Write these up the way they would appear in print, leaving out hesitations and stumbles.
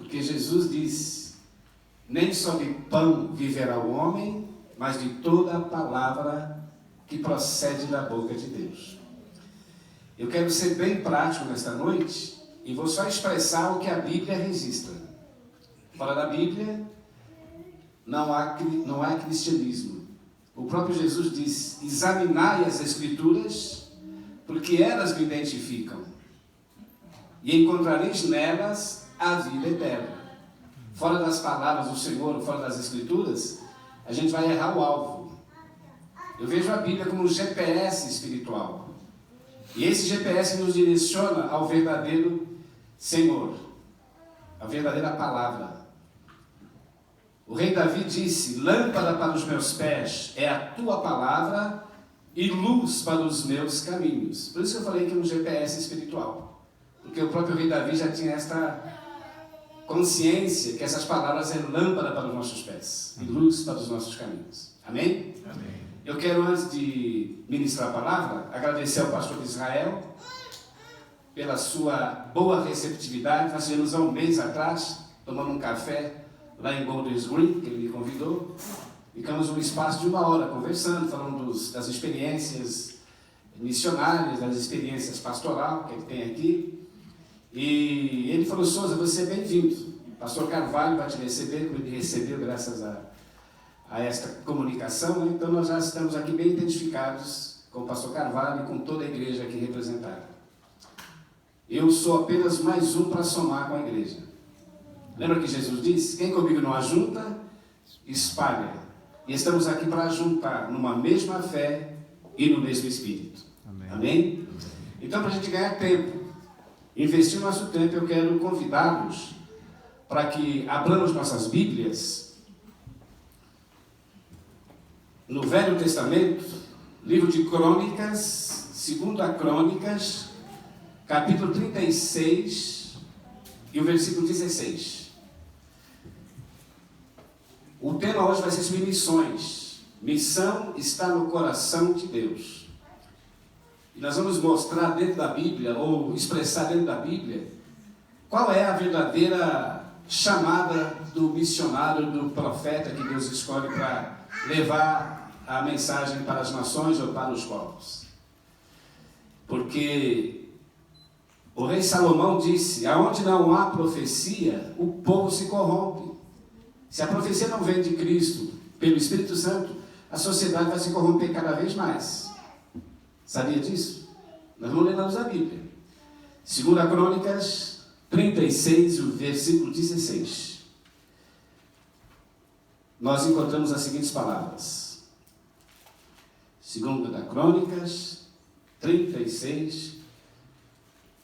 Porque Jesus disse: nem só de pão viverá o homem, mas de toda a palavra que procede da boca de Deus. Eu quero ser bem prático nesta noite e vou só expressar o que a Bíblia registra. Fora da Bíblia, não há cristianismo. O próprio Jesus disse: examinai as Escrituras, porque elas me identificam, e encontrareis nelas a vida eterna. Fora das palavras do Senhor, fora das Escrituras, a gente vai errar o alvo. Eu vejo a Bíblia como um GPS espiritual. E esse GPS nos direciona ao verdadeiro Senhor, a verdadeira palavra. O rei Davi disse: lâmpada para os meus pés é a tua palavra e luz para os meus caminhos. Por isso que eu falei que é um GPS espiritual. Porque o próprio rei Davi já tinha esta consciência que essas palavras é lâmpada para os nossos pés e luz para os nossos caminhos. Amém? Amém. Eu quero, antes de ministrar a palavra, agradecer ao pastor Israel pela sua boa receptividade. Nós tivemos há um mês atrás, tomando um café lá em Golders Green, que ele me convidou. Ficamos um espaço de 1 hora conversando, falando das experiências missionárias, das experiências pastoral que ele tem aqui. E ele falou: Souza, você é bem-vindo. O pastor Carvalho vai te receber, como ele recebeu graças a esta comunicação, né? Então nós já estamos aqui bem identificados com o pastor Carvalho e com toda a igreja aqui representada. Eu sou apenas mais um para somar com a igreja. Lembra que Jesus disse: quem comigo não ajunta, espalha. E estamos aqui para juntar numa mesma fé e no mesmo Espírito. Amém? Amém? Então, para a gente ganhar tempo, investir nosso tempo, eu quero convidá-los para que abramos nossas Bíblias no Velho Testamento, livro de Crônicas, 2 Crônicas, capítulo 36 e o versículo 16. O tema hoje vai ser sobre missões. Missão está no coração de Deus. E nós vamos mostrar dentro da Bíblia, ou expressar dentro da Bíblia, qual é a verdadeira chamada do missionário, do profeta que Deus escolhe para levar a mensagem para as nações ou para os povos. Porque o rei Salomão disse: aonde não há profecia, o povo se corrompe. Se a profecia não vem de Cristo, pelo Espírito Santo, a sociedade vai se corromper cada vez mais. Sabia disso? Nós vamos ler a Bíblia. 2 Crônicas 36, o versículo 16. Nós encontramos as seguintes palavras. 2 Crônicas 36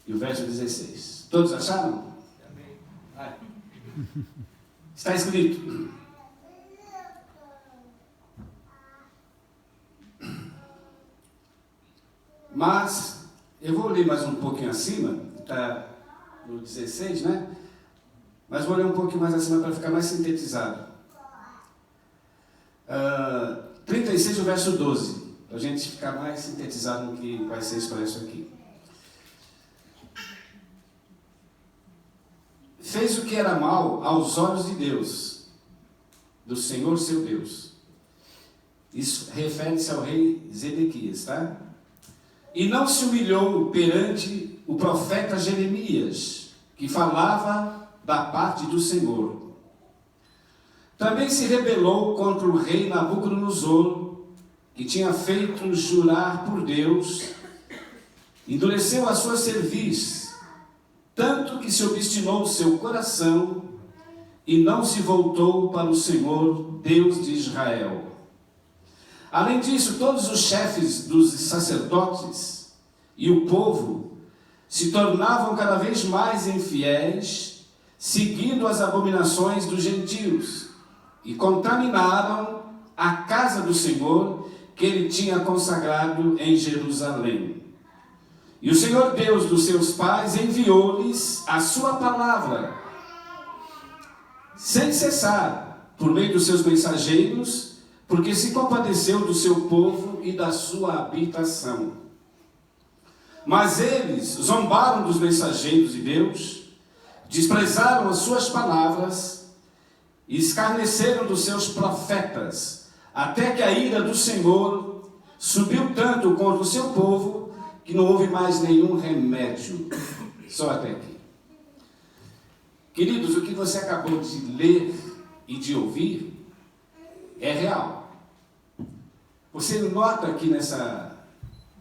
e o verso 16. Todos acharam? Amém. Vai. Está escrito: mas, eu vou ler mais um pouquinho acima, está no 16, né? Mas vou ler um pouquinho mais acima para ficar mais sintetizado. 36, o verso 12, para a gente ficar mais sintetizado no que vai ser expresso aqui. Fez o que era mal aos olhos de Deus, do Senhor seu Deus. Isso refere-se ao rei Zedequias, tá? E não se humilhou perante o profeta Jeremias, que falava da parte do Senhor. Também se rebelou contra o rei Nabucodonosor, que tinha feito jurar por Deus, endureceu a sua cerviz, tanto que se obstinou o seu coração e não se voltou para o Senhor, Deus de Israel. Além disso, todos os chefes dos sacerdotes e o povo se tornavam cada vez mais infiéis, seguindo as abominações dos gentios, e contaminaram a casa do Senhor que ele tinha consagrado em Jerusalém. E o Senhor Deus dos seus pais enviou-lhes a sua palavra, sem cessar, por meio dos seus mensageiros, porque se compadeceu do seu povo e da sua habitação. Mas eles zombaram dos mensageiros de Deus, desprezaram as suas palavras e escarneceram dos seus profetas, até que a ira do Senhor subiu tanto contra o seu povo, que não houve mais nenhum remédio. Só até aqui. Queridos, o que você acabou de ler e de ouvir é real. Você nota aqui nessa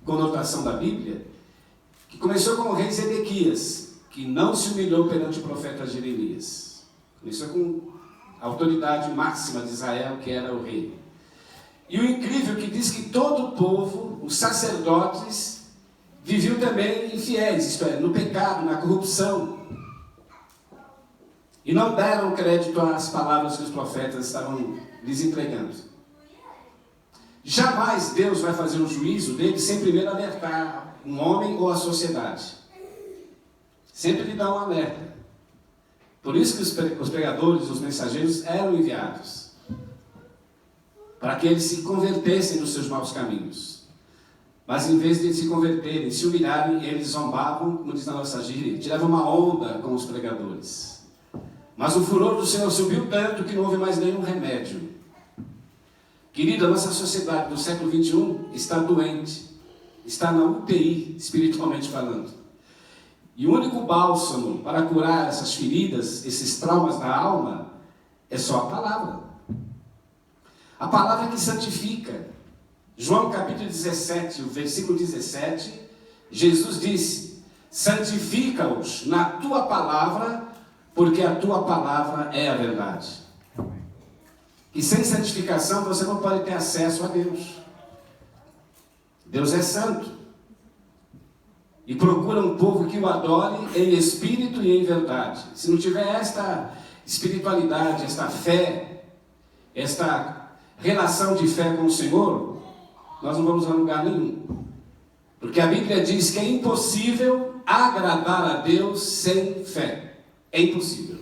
conotação da Bíblia que começou com o rei Zedequias, que não se humilhou perante o profeta Jeremias. Começou com a autoridade máxima de Israel, que era o rei. E o incrível que diz que todo o povo, os sacerdotes, viviam também infiéis, isto é, no pecado, na corrupção. E não deram crédito às palavras que os profetas estavam lhes entregando. Jamais Deus vai fazer um juízo dele sem primeiro alertar um homem ou a sociedade. Sempre lhe dá um alerta. Por isso que os pregadores, os mensageiros eram enviados, para que eles se convertessem dos seus maus caminhos. Mas em vez de se converterem, se humilharem, eles zombavam, como diz na nossa gíria, tiravam uma onda com os pregadores. Mas o furor do Senhor subiu tanto que não houve mais nenhum remédio. Querido, a nossa sociedade do século XXI está doente, está na UTI, espiritualmente falando. E o único bálsamo para curar essas feridas, esses traumas da alma, é só a palavra. A palavra que santifica. João capítulo 17, o versículo 17, Jesus disse: santifica-os na tua palavra, porque a tua palavra é a verdade. E sem santificação você não pode ter acesso a Deus. Deus é santo. E procura um povo que o adore em espírito e em verdade. Se não tiver esta espiritualidade, esta fé, esta relação de fé com o Senhor, nós não vamos a lugar nenhum. Porque a Bíblia diz que é impossível agradar a Deus sem fé. É impossível.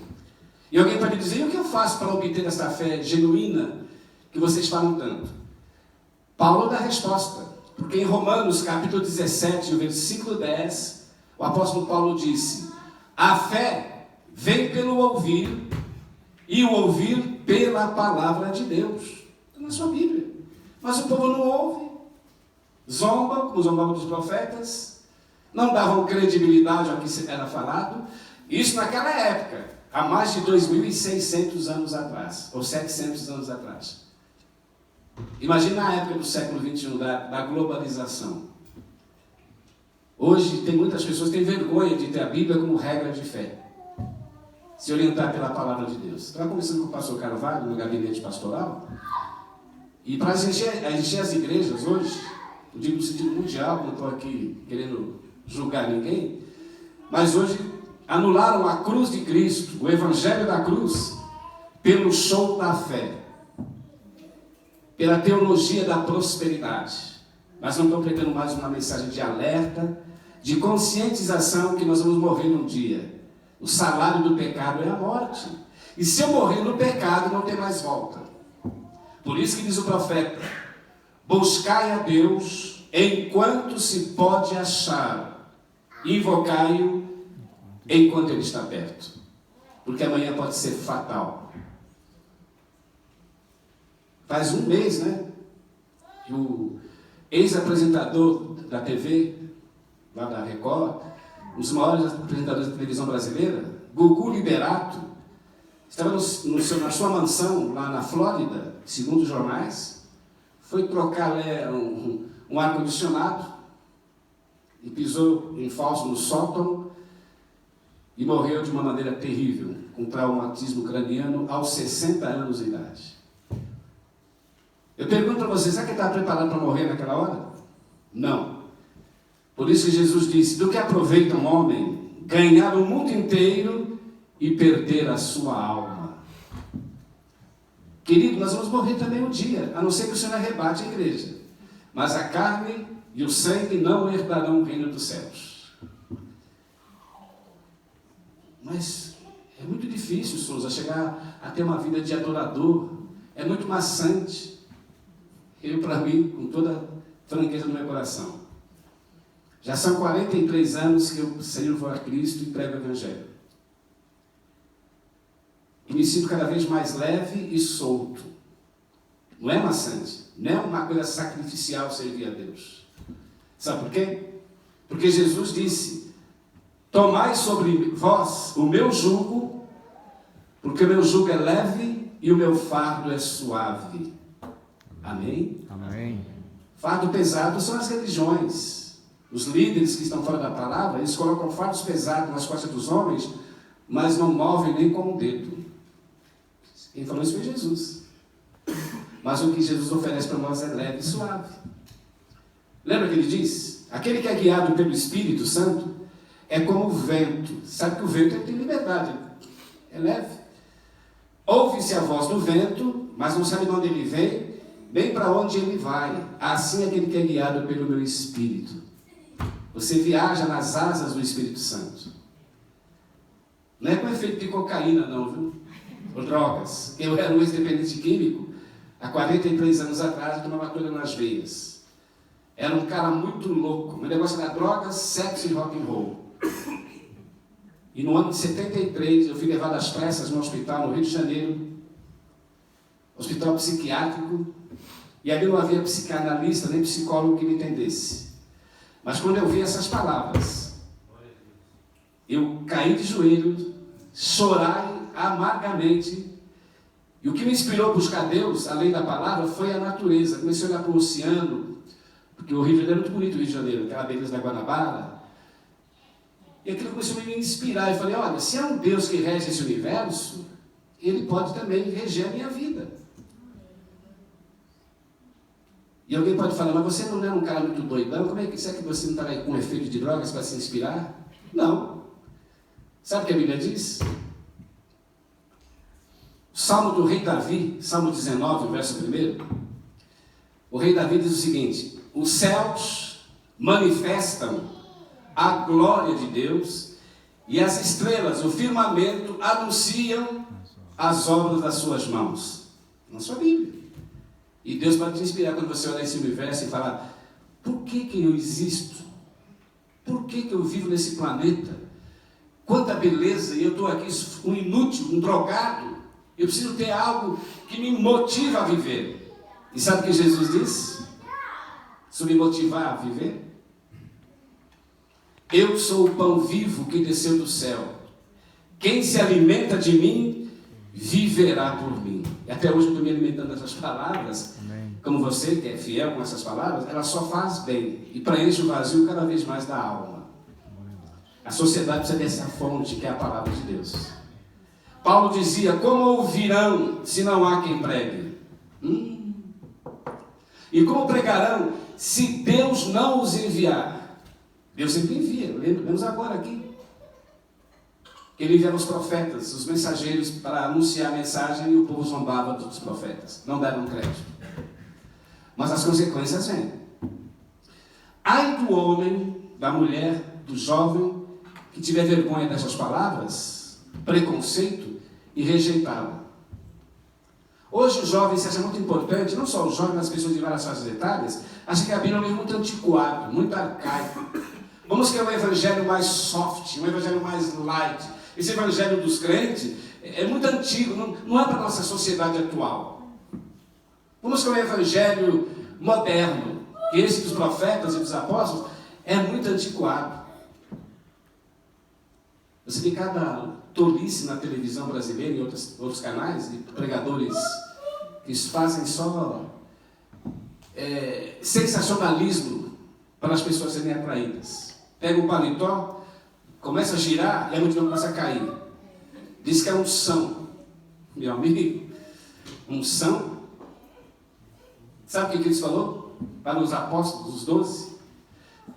E alguém pode dizer: e o que eu faço para obter essa fé genuína que vocês falam tanto? Paulo dá a resposta. Porque em Romanos capítulo 17, o versículo 10, o apóstolo Paulo disse: a fé vem pelo ouvir, e o ouvir pela palavra de Deus. Está na sua Bíblia. Mas o povo não ouve, zomba, como zombavam dos profetas, não davam credibilidade ao que era falado. Isso naquela época, há mais de 2.600 anos atrás, ou 700 anos atrás. Imagina a época do século XXI, da globalização. Hoje tem muitas pessoas que têm vergonha de ter a Bíblia como regra de fé, se orientar pela palavra de Deus. Estava conversando com o pastor Carvalho no gabinete pastoral, e para encher as igrejas hoje, eu digo no sentido mundial, não estou aqui querendo julgar ninguém, mas hoje anularam a cruz de Cristo, o evangelho da cruz, pelo show da fé, pela teologia da prosperidade. Mas não estão pregando mais uma mensagem de alerta, de conscientização que nós vamos morrer um dia. O salário do pecado é a morte. E se eu morrer no pecado, não tem mais volta. Por isso que diz o profeta: buscai a Deus enquanto se pode achar, invocai-o enquanto ele está perto. Porque amanhã pode ser fatal. Faz um mês, né? Que o ex-apresentador da TV, lá da Record, um dos maiores apresentadores da televisão brasileira, Gugu Liberato, estava na sua mansão, lá na Flórida, segundo os jornais, foi trocar um ar-condicionado e pisou em falso no sótão e morreu de uma maneira terrível, com traumatismo craniano aos 60 anos de idade. Eu pergunto para vocês, será que ele estava preparado para morrer naquela hora? Não. Por isso que Jesus disse: do que aproveita um homem ganhar o mundo inteiro e perder a sua alma? Querido, nós vamos morrer também um dia, a não ser que o Senhor arrebate a igreja. Mas a carne e o sangue não herdarão o reino dos céus. Mas é muito difícil, Souza, chegar a ter uma vida de adorador. É muito maçante. Eu, para mim, com toda franqueza no meu coração, já são 43 anos que eu sirvo a Cristo e prego o Evangelho. e me sinto cada vez mais leve e solto. Não é maçante, não é uma coisa sacrificial servir a Deus. Sabe por quê? Porque Jesus disse: tomai sobre vós o meu jugo, porque o meu jugo é leve e o meu fardo é suave. Amém? Amém. Fardo pesado são as religiões. Os líderes que estão fora da palavra, eles colocam fardos pesados nas costas dos homens, mas não movem nem com o dedo. Quem falou isso foi Jesus. Mas o que Jesus oferece para nós é leve e suave. Lembra que ele diz? Aquele que é guiado pelo Espírito Santo é como o vento. Sabe que o vento tem liberdade, é leve. Ouve-se a voz do vento, mas não sabe de onde ele vem, nem para onde ele vai. Assim é aquele que é guiado pelo meu Espírito. Você viaja nas asas do Espírito Santo. Não é com efeito de cocaína, não, viu? Ou drogas. Eu era um ex-dependente químico. Há 43 anos atrás, eu tomava coisa nas veias. Era um cara muito louco. Meu negócio era drogas, sexo e rock and roll. E no ano de 73, eu fui levado às pressas no hospital no Rio de Janeiro, hospital psiquiátrico, e ali não havia psicanalista nem psicólogo que me entendesse. Mas quando eu vi essas palavras, eu caí de joelhos, chorai amargamente. E o que me inspirou a buscar Deus, além da palavra, foi a natureza. Comecei a olhar para o oceano, porque o Rio de Janeiro é muito bonito, o Rio de Janeiro, aquela beleza da Guanabara. E aquilo começou a me inspirar. Eu falei, olha, se há um Deus que rege esse universo, Ele pode também reger a minha vida. E alguém pode falar, mas você não é um cara muito doidão? Como é que será que você não está aí com efeito de drogas para se inspirar? Não. Sabe o que a Bíblia diz? Salmo do rei Davi, Salmo 19, verso 1. O rei Davi diz o seguinte: os céus manifestam a glória de Deus e as estrelas, o firmamento, anunciam as obras das suas mãos. Na sua Bíblia. E Deus pode te inspirar quando você olhar esse universo e falar: por que eu existo? Por que eu vivo nesse planeta? Quanta beleza, e eu estou aqui um inútil, um drogado. Eu preciso ter algo que me motiva a viver. E sabe o que Jesus diz? Se me motivar a viver? Eu sou o pão vivo que desceu do céu. Quem se alimenta de mim, viverá por mim. E até hoje eu estou me alimentando dessas palavras. Amém. Como você, que é fiel com essas palavras, ela só faz bem e preenche o vazio cada vez mais da alma. A sociedade precisa dessa fonte que é a palavra de Deus. Paulo dizia: como ouvirão se não há quem pregue? E como pregarão se Deus não os enviar? Deus sempre envia, lemos agora aqui. Ele enviava os profetas, os mensageiros, para anunciar a mensagem, e o povo zombava dos profetas, não davam crédito. Mas as consequências vêm. Ai do homem, da mulher, do jovem, que tiver vergonha dessas palavras, preconceito, e rejeitá-la. Hoje o jovem se acha muito importante, não só o jovem, mas as pessoas de várias faixas etárias, acham que a Bíblia é um livro muito antiquado, muito arcaico. Vamos querer um evangelho mais soft, um evangelho mais light. Esse evangelho dos crentes é muito antigo, não é para a nossa sociedade atual. Vamos querer um evangelho moderno, que esse dos profetas e dos apóstolos é muito antiquado. Você tem cada tolice na televisão brasileira e outros canais, de pregadores que fazem só sensacionalismo para as pessoas serem atraídas. Pega o paletó, começa a girar e a multidão começa a cair. Diz que é unção. Meu amigo, unção. Sabe o que eles falou? Para os apóstolos, os 12.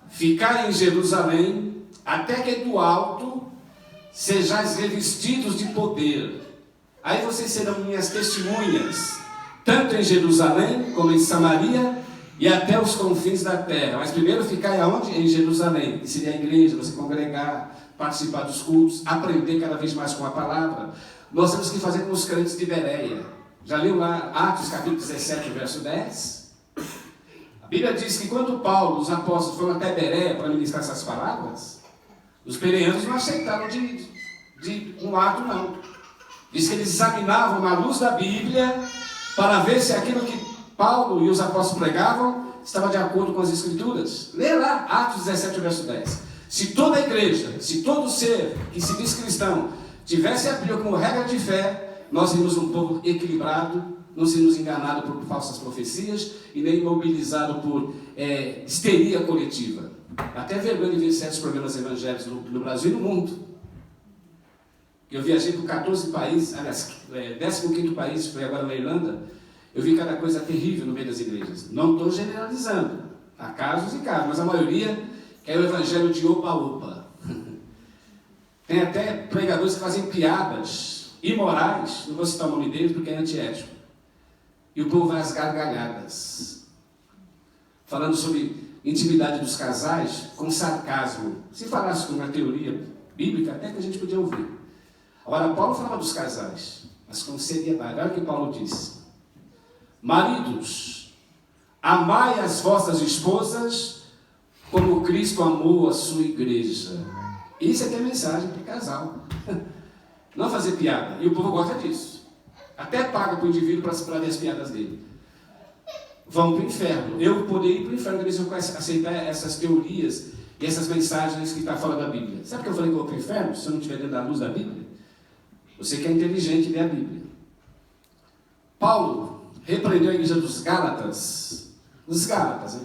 Ficai em Jerusalém, até que do alto sejais revestidos de poder. Aí vocês serão minhas testemunhas, tanto em Jerusalém como em Samaria e até os confins da terra. Mas primeiro ficai aonde? Em Jerusalém, que seria a igreja, você congregar, participar dos cultos, aprender cada vez mais com a palavra. Nós temos que fazer com os crentes de Bereia. Já leu lá Atos capítulo 17, verso 10? A Bíblia diz que quando Paulo, os apóstolos, foram até Bereia para ministrar essas palavras, os bereanos não aceitaram de um lado, não. Diz que eles examinavam à luz da Bíblia para ver se aquilo que Paulo e os apóstolos pregavam estava de acordo com as Escrituras. Lê lá, Atos 17, verso 10. Se toda a igreja, se todo ser que se diz cristão tivesse a Bíblia como regra de fé, nós seríamos um povo equilibrado, não seríamos enganados por falsas profecias e nem imobilizados por histeria coletiva. Até vergonha de ver certos programas evangélicos no Brasil e no mundo. Eu viajei por 14 países, aliás, 15º país, foi agora na Irlanda. Eu vi cada coisa terrível no meio das igrejas. Não estou generalizando, há casos e casos, mas a maioria é o evangelho de opa-opa. Tem até pregadores que fazem piadas imorais, não vou citar o nome deles porque é antiético. E o povo vai às gargalhadas, falando sobre intimidade dos casais com sarcasmo. Se falasse com uma teoria bíblica, até que a gente podia ouvir. Agora, Paulo falava dos casais, mas com seriedade. Olha o que Paulo diz. Maridos, amai as vossas esposas como Cristo amou a sua igreja. Isso aqui é mensagem para o casal. Não fazer piada. E o povo gosta disso. Até paga para o indivíduo para ver as piadas dele. Vão para o inferno. Eu poderia ir para o inferno também se eu aceitar essas teorias e essas mensagens que estão fora da Bíblia. Sabe o que eu falei que eu vou para o inferno se eu não estiver dentro da luz da Bíblia? Você que é inteligente, lê a Bíblia. Paulo repreendeu a igreja dos Gálatas, né?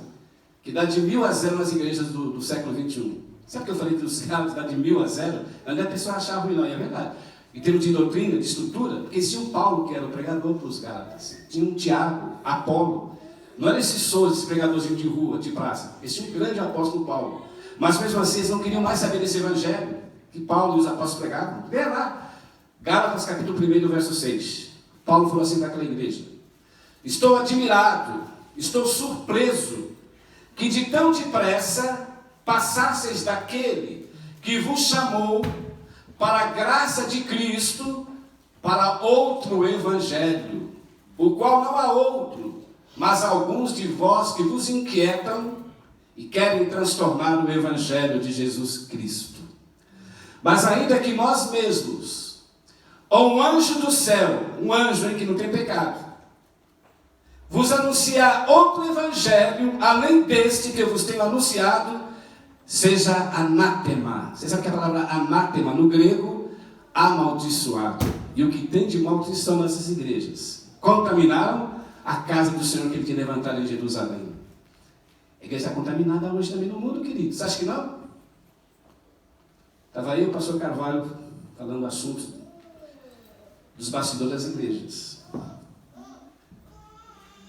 Que dá de 1000 a 0 nas igrejas do século 21. Sabe o que eu falei dos Gálatas, dá de 1000 a 0? Não é a pessoa achar ruim, não, é verdade. Em termos de doutrina, de estrutura, porque tinha um Paulo que era o pregador para os Gálatas, tinha um Tiago, Apolo, não era esses esse pregadorzinho de rua, de praça, esse tinha um grande apóstolo Paulo. Mas mesmo assim, eles não queriam mais saber desse evangelho que Paulo e os apóstolos pregavam. Vê lá. Gálatas capítulo 1, verso 6. Paulo falou assim para aquela igreja: estou admirado, estou surpreso, que de tão depressa passasseis daquele que vos chamou para a graça de Cristo, para outro evangelho, o qual não há outro, mas alguns de vós que vos inquietam e querem transtornar o evangelho de Jesus Cristo. Mas ainda que nós mesmos, ou um anjo do céu, um anjo que não tem pecado, vos anunciar outro evangelho, além deste que eu vos tenho anunciado, seja anátema. Você sabe que a palavra anátema, no grego, amaldiçoado. E o que tem de maldição nessas igrejas? Contaminaram a casa do Senhor que ele tinha levantado em Jerusalém. A igreja está contaminada hoje também no mundo, querido. Você acha que não? Estava aí o pastor Carvalho falando assuntos dos bastidores das igrejas.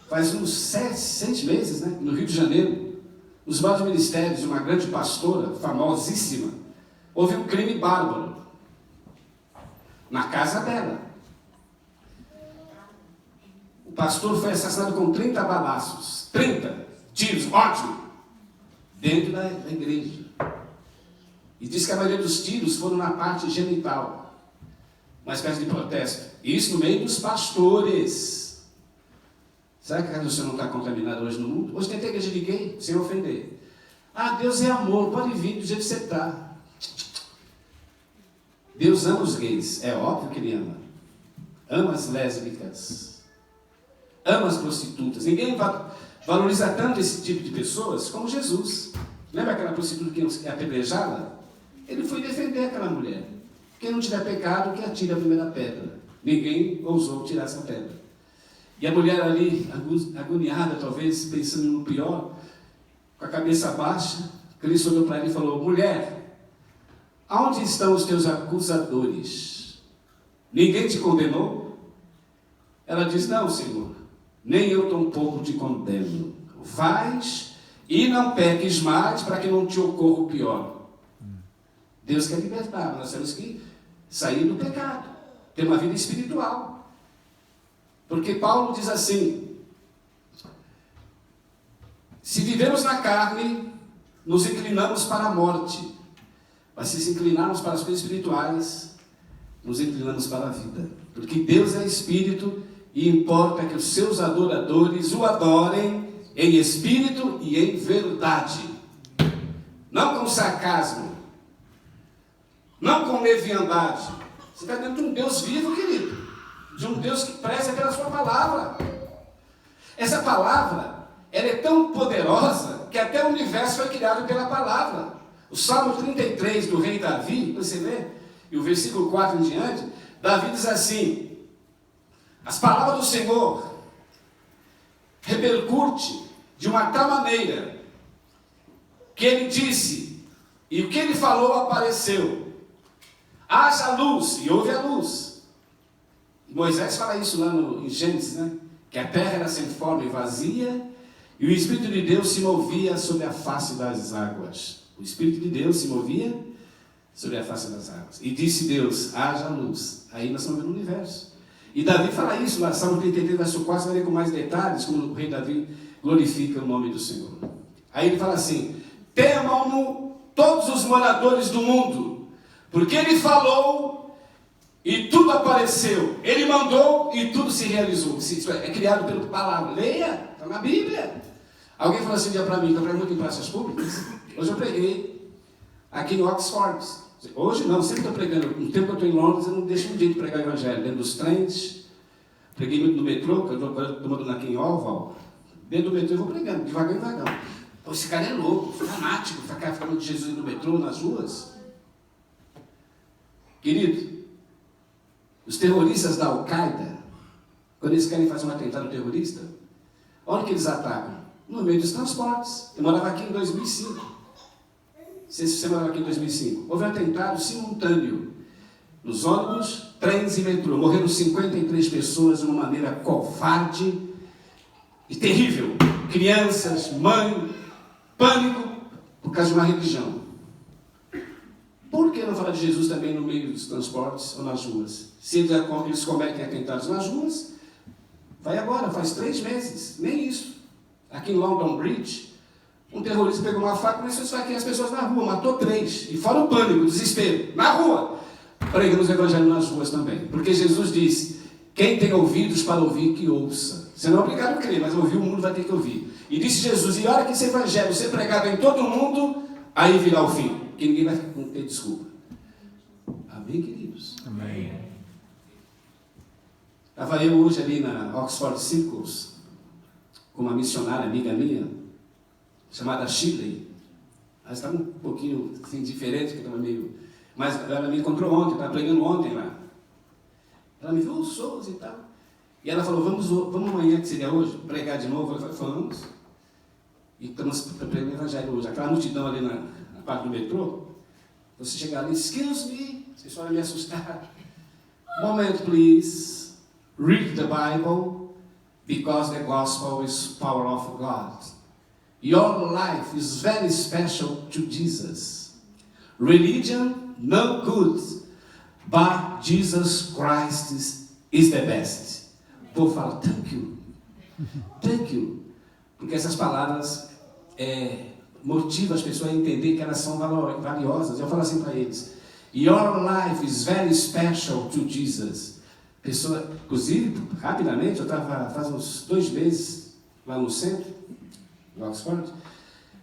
Faz uns 6 meses, né, no Rio de Janeiro, nos vários ministérios de uma grande pastora, famosíssima, houve um crime bárbaro na casa dela. O pastor foi assassinado com 30 balaços, 30 tiros, ótimo, dentro da igreja. E diz que a maioria dos tiros foram na parte genital, uma espécie de protesto. E isso no meio dos pastores. Será que a casa do Senhor não está contaminada hoje no mundo? Hoje tem até igreja de gay, sem ofender. Ah, Deus é amor, pode vir do jeito que você está. Deus ama os gays, é óbvio que Ele ama. Ama as lésbicas. Ama as prostitutas. Ninguém valoriza tanto esse tipo de pessoas como Jesus. Lembra aquela prostituta que é apedrejada? Ele foi defender aquela mulher. Quem não tiver pecado, que atire a primeira pedra. Ninguém ousou tirar essa pedra. E a mulher ali, agoniada talvez, pensando no pior, com a cabeça baixa, Cristo olhou para ela e falou: mulher, aonde estão os teus acusadores? Ninguém te condenou? Ela diz: não, Senhor, nem eu tampouco te condeno. Vais e não peques mais, para que não te ocorra o pior. Deus quer libertar, nós temos que sair do pecado, ter uma vida espiritual. Porque Paulo diz assim: se vivemos na carne, nos inclinamos para a morte, mas se inclinarmos para as coisas espirituais, nos inclinamos para a vida. Porque Deus é espírito e importa que os seus adoradores o adorem em espírito e em verdade, não com sarcasmo, não com leviandade. Você está dentro de um Deus vivo, querido. de um Deus que preza pela sua palavra. Essa palavra, ela é tão poderosa que até o universo foi criado pela palavra. O Salmo 33 do rei Davi, você vê, e o versículo 4 em diante, Davi diz assim: as palavras do Senhor repercute de uma tal maneira que ele disse, e o que ele falou apareceu. Haja luz, e houve a luz. Moisés fala isso lá em Gênesis, né? Que a terra era sem forma e vazia, e o Espírito de Deus se movia sobre a face das águas. O Espírito de Deus se movia sobre a face das águas. E disse Deus, haja luz. Aí nós estamos vendo o universo. E Davi fala isso lá, Salmo 33, verso 4, você vai ver com mais detalhes, como o rei Davi glorifica o nome do Senhor. Aí ele fala assim: temam-no todos os moradores do mundo, porque ele falou e tudo apareceu. Ele mandou e tudo se realizou. Isso é criado pela palavra. Leia, está na Bíblia. Alguém falou assim um dia para mim, que eu prego muito em praças públicas. Hoje eu preguei aqui em Oxford. Hoje não, sempre estou pregando. No tempo que eu estou em Londres, eu não deixo um dia de pregar o evangelho. Dentro dos trens, preguei muito no metrô, que eu estou morando aqui em Oval. Dentro do metrô eu vou pregando, devagar em devagar. Pô, esse cara é louco, fanático, ficar falando de Jesus no metrô, nas ruas. Querido, os terroristas da Al-Qaeda, quando eles querem fazer um atentado terrorista, onde que eles atacam? No meio dos transportes. Eu morava aqui em 2005. Não sei se você morava aqui em 2005. Houve um atentado simultâneo nos ônibus, trens e metrô. Morreram 53 pessoas de uma maneira covarde e terrível. Crianças, mãe, pânico, por causa de uma religião. Por que não falar de Jesus também no meio dos transportes ou nas ruas? Se eles cometem atentados nas ruas, vai agora, faz 3 meses, nem isso. Aqui em London Bridge, um terrorista pegou uma faca e começou a esfaquear as pessoas na rua, matou 3. E fora o pânico, o desespero, na rua. Pregamos o evangelho nas ruas também. Porque Jesus disse, quem tem ouvidos para ouvir, que ouça. Você não é obrigado a crer, mas ouvir o mundo vai ter que ouvir. E disse Jesus, e a hora que esse evangelho ser pregado em todo o mundo, aí virá o fim. Que ninguém vai ter desculpa. Amém, queridos? Amém. Estava eu hoje ali na Oxford Circles, com uma missionária amiga minha, chamada Shirley. Ela estava um pouquinho assim, diferente, que estava meio... Mas ela me encontrou ontem, estava pregando ontem lá. Ela me viu, Souza e tal. E ela falou, vamos amanhã, que seria hoje, pregar de novo. Eu falei, vamos. E estamos pregando o evangelho hoje. Aquela multidão ali na parte do metrô, você chegar ali, excuse me, vocês podem me assustar. Moment, please. Read the Bible, because the gospel is power of God. Your life is very special to Jesus. Religion, no good, but Jesus Christ is the best. O povo fala, thank you. Thank you. Porque essas palavras motivam as pessoas a entender que elas são valiosas. Eu falo assim para eles, your life is very special to Jesus. Pessoa, inclusive, rapidamente, eu estava faz uns 2 meses lá no centro, em Oxford.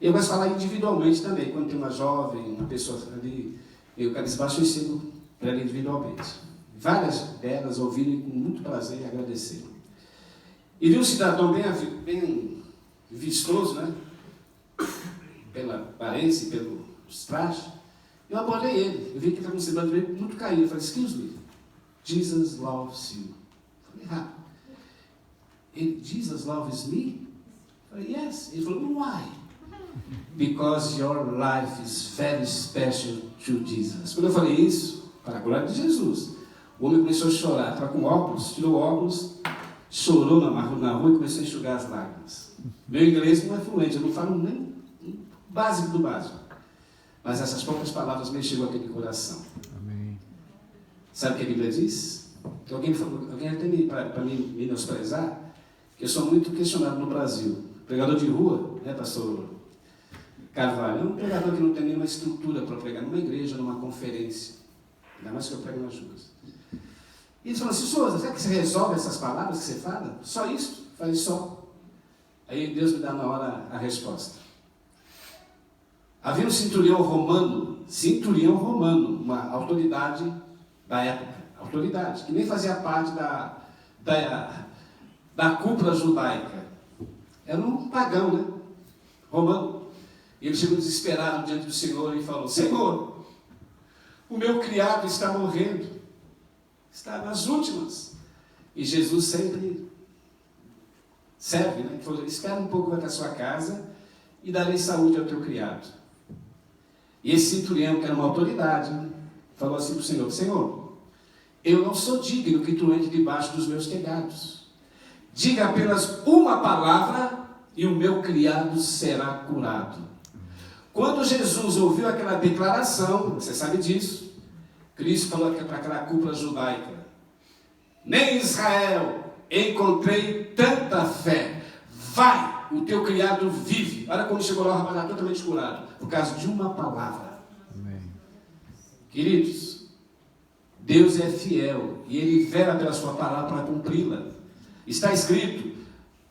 Eu gosto de falar individualmente também, quando tem uma jovem, uma pessoa ali, eu cabisbaixo e chego para ela individualmente. Várias delas ouviram com muito prazer e agradeceram. E vi um cidadão bem vistoso, né? Pela aparência e pelos trajes. Eu abordei ele. Eu vi que ele estava com um semblante muito caído. Eu falei, excuse me, Jesus loves you. Eu falei, ele, Jesus loves me? Eu falei, yes. Ele falou, why? Because your life is very special to Jesus. Quando eu falei isso, para a glória de Jesus, o homem começou a chorar. Estava com óculos, tirou o óculos, chorou na rua e começou a enxugar as lágrimas. Meu inglês não é fluente, eu não falo nem básico do básico. Mas essas poucas palavras mexeram com aquele coração. Amém. Sabe o que a Bíblia diz? Que alguém até para me menosprezar, que eu sou muito questionado no Brasil. Pregador de rua, né, pastor Carvalho, é um pregador que não tem nenhuma estrutura para pregar numa igreja, numa conferência. Ainda mais que eu prego nas ruas. E eles falam assim, Souza, será que você resolve essas palavras que você fala? Só isso? Falei, só. Aí Deus me dá na hora a resposta. Havia um centurião romano, uma autoridade da época, autoridade, que nem fazia parte da cúpula judaica. Era um pagão, né? Romano. E ele chegou desesperado diante do Senhor e falou: Senhor, o meu criado está morrendo, está nas últimas. E Jesus sempre serve, né? Ele falou: espera um pouco, vai para a sua casa e darei saúde ao teu criado. E esse centurião, que era uma autoridade, né, falou assim para o Senhor: Senhor, eu não sou digno que tu entre debaixo dos meus telhados. Diga apenas uma palavra e o meu criado será curado. Quando Jesus ouviu aquela declaração, você sabe disso, Cristo falou para aquela cúpula judaica: nem em Israel encontrei tanta fé. Vai, o teu criado vive. Olha como chegou lá, o rapaz estava totalmente curado, por causa de uma palavra. Amém. Queridos, Deus é fiel e Ele vela pela sua palavra para cumpri-la. Está escrito: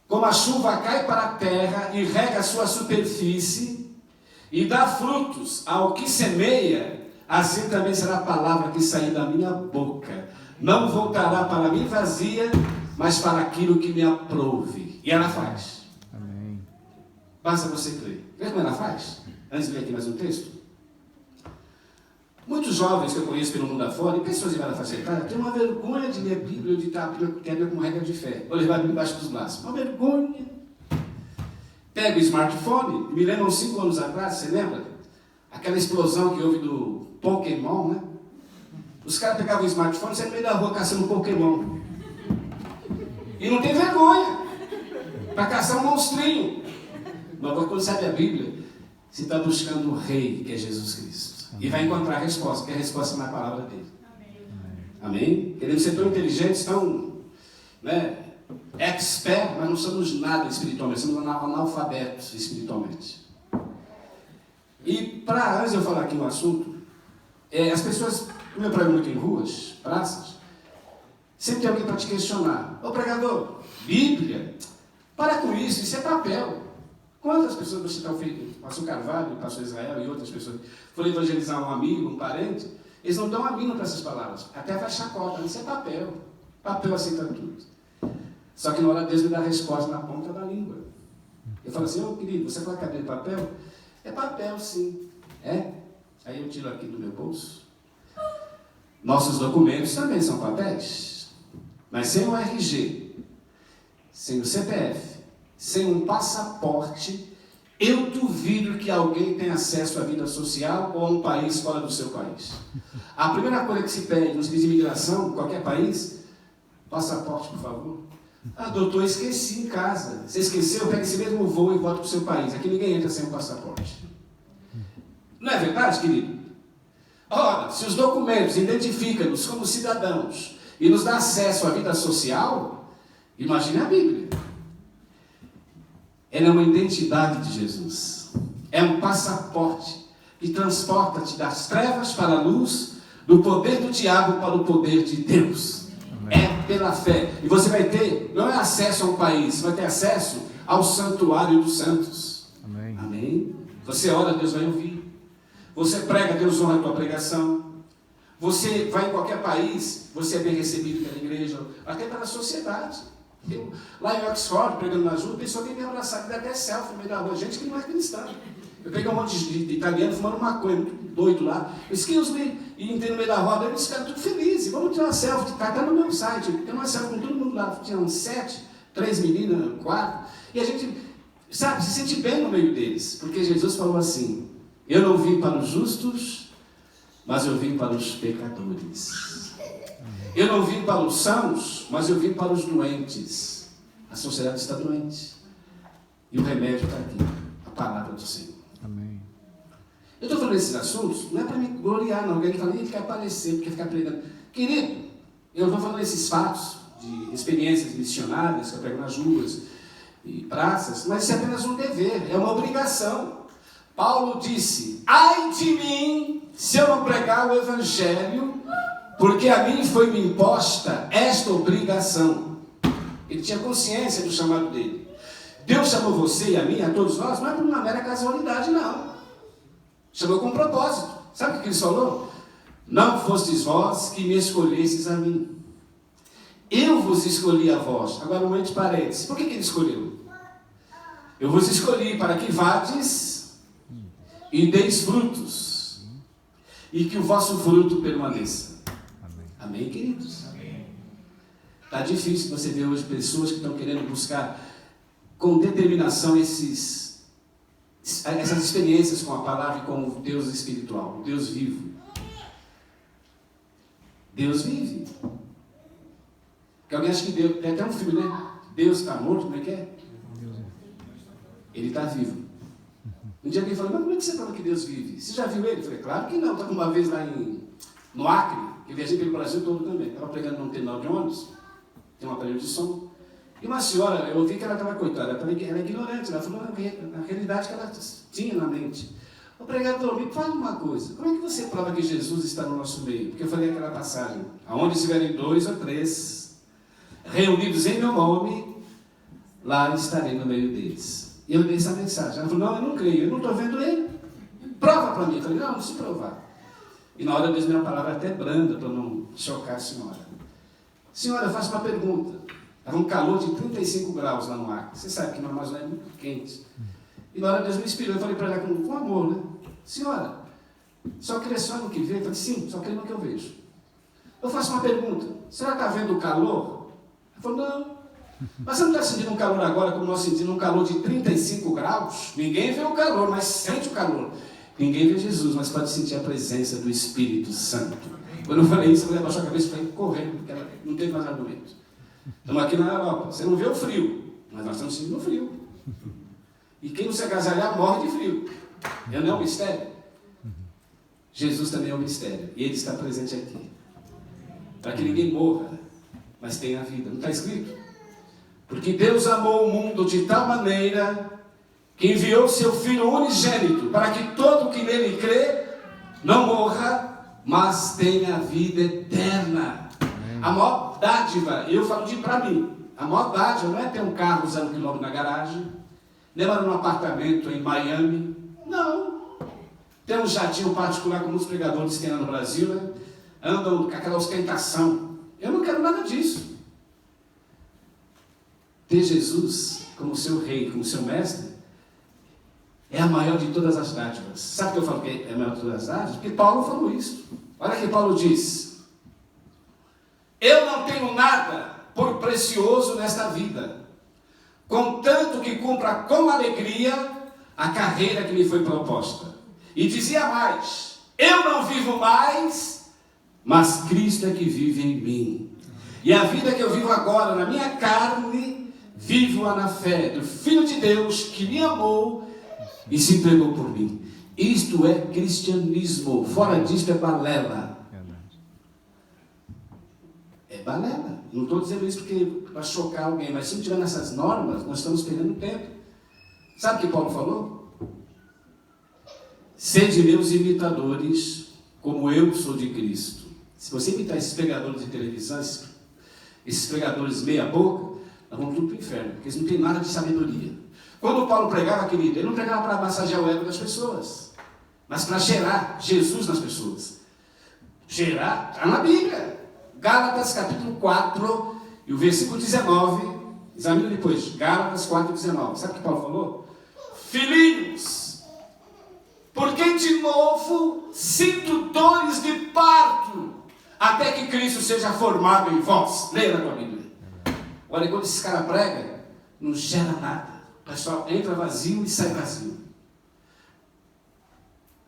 como a chuva cai para a terra e rega a sua superfície e dá frutos ao que semeia, assim também será a palavra que sair da minha boca. Não voltará para mim vazia, mas para aquilo que me aprouve. E ela faz. Amém. Basta você crer. Vê como ela faz? Antes de ler aqui mais um texto. Muitos jovens que eu conheço pelo mundo afora, e pessoas em várias facetadas, têm uma vergonha de ler a Bíblia, de estar tendo como regra de fé, ou levar a Bíblia embaixo dos braços. Uma vergonha. Pega o smartphone, me lembra uns 5 anos atrás, você lembra? Aquela explosão que houve do Pokémon, né? Os caras pegavam o smartphone e saíam no meio da rua caçando Pokémon. E não tem vergonha para caçar um monstrinho. Mas quando sabe a Bíblia, você está buscando o Rei, que é Jesus Cristo. Amém. E vai encontrar a resposta, porque a resposta é na palavra dele. Amém? Amém? Queremos ser tão inteligentes, tão expert, mas não somos nada espiritualmente, somos analfabetos espiritualmente. E antes de eu falar aqui no assunto, as pessoas, como eu prego muito em ruas, praças, sempre tem alguém para te questionar: ô pregador, Bíblia, para com isso é papel. Quantas pessoas você está ouvindo? Pastor Carvalho, Pastor Israel e outras pessoas foram evangelizar um amigo, um parente, eles não dão a mínima para essas palavras, até faz chacota, isso é papel. Papel aceita tudo. Só que na hora Deus me dá a resposta na ponta da língua. Eu falo assim: ô querido, você fala cadê papel? É papel, sim. É? Aí eu tiro aqui do meu bolso. Nossos documentos também são papéis. Mas sem o RG, sem o CPF, sem um passaporte, eu duvido que alguém tenha acesso à vida social ou a um país fora do seu país. A primeira coisa que se pede no serviço de imigração, qualquer país: passaporte, por favor. Ah, doutor, esqueci em casa. Você esqueceu? Pega esse mesmo voo e volta para o seu país. Aqui ninguém entra sem um passaporte. Não é verdade, querido? Ora, se os documentos identificam-nos como cidadãos e nos dá acesso à vida social, imagine a Bíblia. Ela é uma identidade de Jesus. É um passaporte que transporta-te das trevas para a luz, do poder do diabo para o poder de Deus. Amém. É pela fé. E você vai ter, não é acesso a um país, você vai ter acesso ao santuário dos santos. Amém. Amém? Você ora, Deus vai ouvir. Você prega, Deus honra a tua pregação. Você vai em qualquer país, você é bem recebido pela igreja, até pela sociedade. Lá em Oxford, pregando na rua, a pessoa vem me abraçar, e dá até selfie no meio da rua, gente que não é cristã. Eu peguei um monte de italiano fumando maconha, muito doido lá. Excuse me, e entrei no meio da roda, eles ficaram tudo felizes. Vamos tirar uma selfie, está até no meu site. Tem uma selfie com todo mundo lá, tinha uns 7, 3 meninas, 4. E a gente, sabe, se sente bem no meio deles, porque Jesus falou assim: eu não vim para os justos, mas eu vim para os pecadores. Eu não vim para os sãos, mas eu vim para os doentes. A sociedade está doente. E o remédio está aqui, a palavra do Senhor. Amém. Eu estou falando esses assuntos, não é para me gloriar, não. Alguém fala: ele quer aparecer, porque ficar pregando. Querido, eu estou falando esses fatos de experiências missionárias, que eu prego nas ruas e praças, mas isso é apenas um dever, é uma obrigação. Paulo disse: ai de mim, se eu não pregar o Evangelho, porque a mim foi-me imposta esta obrigação. Ele tinha consciência do chamado dele. Deus chamou você e a mim, a todos nós, não é por uma mera casualidade, não. Chamou com um propósito. Sabe o que ele falou? Não fostes vós que me escolhestes a mim. Eu vos escolhi a vós. Agora, um entre parênteses. Por que ele escolheu? Eu vos escolhi para que vades e deis frutos, e que o vosso fruto permaneça. Amém, amém, queridos? Está difícil você ver hoje pessoas que estão querendo buscar com determinação essas experiências com a palavra e com o Deus espiritual, o Deus vivo. Deus vive. Porque alguém acha que Deus... Tem até um filme, né? Deus está morto, como é que é? Ele está vivo. Um dia alguém falou, mas como é que você fala que Deus vive? Você já viu ele? Eu falei, claro que não. Estava uma vez lá no Acre, que eu viajei pelo Brasil todo também. Estava pregando num terminal de ônibus, tem um aparelho de som. E uma senhora, eu vi que ela estava coitada, ela é ignorante, ela falou na realidade que ela tinha na mente. O pregador, me fala uma coisa, como é que você prova que Jesus está no nosso meio? Porque eu falei aquela passagem, aonde estiverem 2 ou 3 reunidos em meu nome, lá estarei no meio deles. E eu dei essa mensagem. Ela falou, não, eu não creio, eu não estou vendo ele. Prova para mim. Eu falei, não se provar. E na hora eu dei minha palavra até branda, para não chocar a senhora. Senhora, eu faço uma pergunta. Estava um calor de 35 graus lá no Acre. Você sabe que no Amazonas é muito quente. E na hora Deus me inspirou, eu falei para ela com amor, né? Senhora, só crê só no que vê? Eu falei, sim, só crê no que eu vejo. Eu faço uma pergunta. A senhora está vendo o calor? Ela falou, não. Mas você não está sentindo um calor agora, como nós sentimos um calor de 35 graus? Ninguém vê o calor, mas sente o calor. Ninguém vê Jesus, mas pode sentir a presença do Espírito Santo. Quando eu falei isso, eu abaixou a cabeça e falei, correndo, porque ela não teve mais argumento. Estamos aqui na Europa, você não vê o frio, mas nós estamos sentindo o frio. E quem não se agasalhar morre de frio. Não é um mistério? Jesus também é um mistério, e Ele está presente aqui. Para que ninguém morra, mas tenha vida. Não está escrito? Porque Deus amou o mundo de tal maneira que enviou seu Filho unigênito, para que todo que nele crê não morra, mas tenha vida eterna. A maior dádiva, eu falo para mim, a maior dádiva não é ter um carro usando quilômetro na garagem, nem morar num apartamento em Miami, não. Ter um jatinho particular como os pregadores têm lá no Brasil, né? Andam com aquela ostentação. Eu não quero nada disso. Ter Jesus como seu rei, como seu mestre, é a maior de todas as dádivas. Sabe por que eu falo que é a maior de todas as dádivas? Porque Paulo falou isso. Olha que Paulo diz: eu não tenho nada por precioso nesta vida, contanto que cumpra com alegria a carreira que me foi proposta. E dizia mais: eu não vivo mais, mas Cristo é que vive em mim. E a vida que eu vivo agora na minha carne, vivo-a na fé do Filho de Deus que me amou e se entregou por mim. Isto é cristianismo. Fora disto é balela. É balela. Não estou dizendo isso para chocar alguém, mas se não tiver nessas normas, nós estamos perdendo tempo. Sabe o que Paulo falou? Sede meus imitadores, como eu sou de Cristo. Se você imitar esses pregadores de televisão, esses pregadores meia boca, nós vamos tudo para o inferno, porque eles não têm nada de sabedoria. Quando o Paulo pregava, querido, ele não pregava para massagear o ego das pessoas, mas para gerar Jesus nas pessoas. Gerar, está na Bíblia. Gálatas capítulo 4 e o versículo 19, examina depois, Gálatas 4, 19. Sabe o que Paulo falou? Filhinhos, porque de novo sinto dores de parto, até que Cristo seja formado em vós. Leia na tua Bíblia. Olha, quando esse cara prega, não gera nada. O pessoal entra vazio e sai vazio.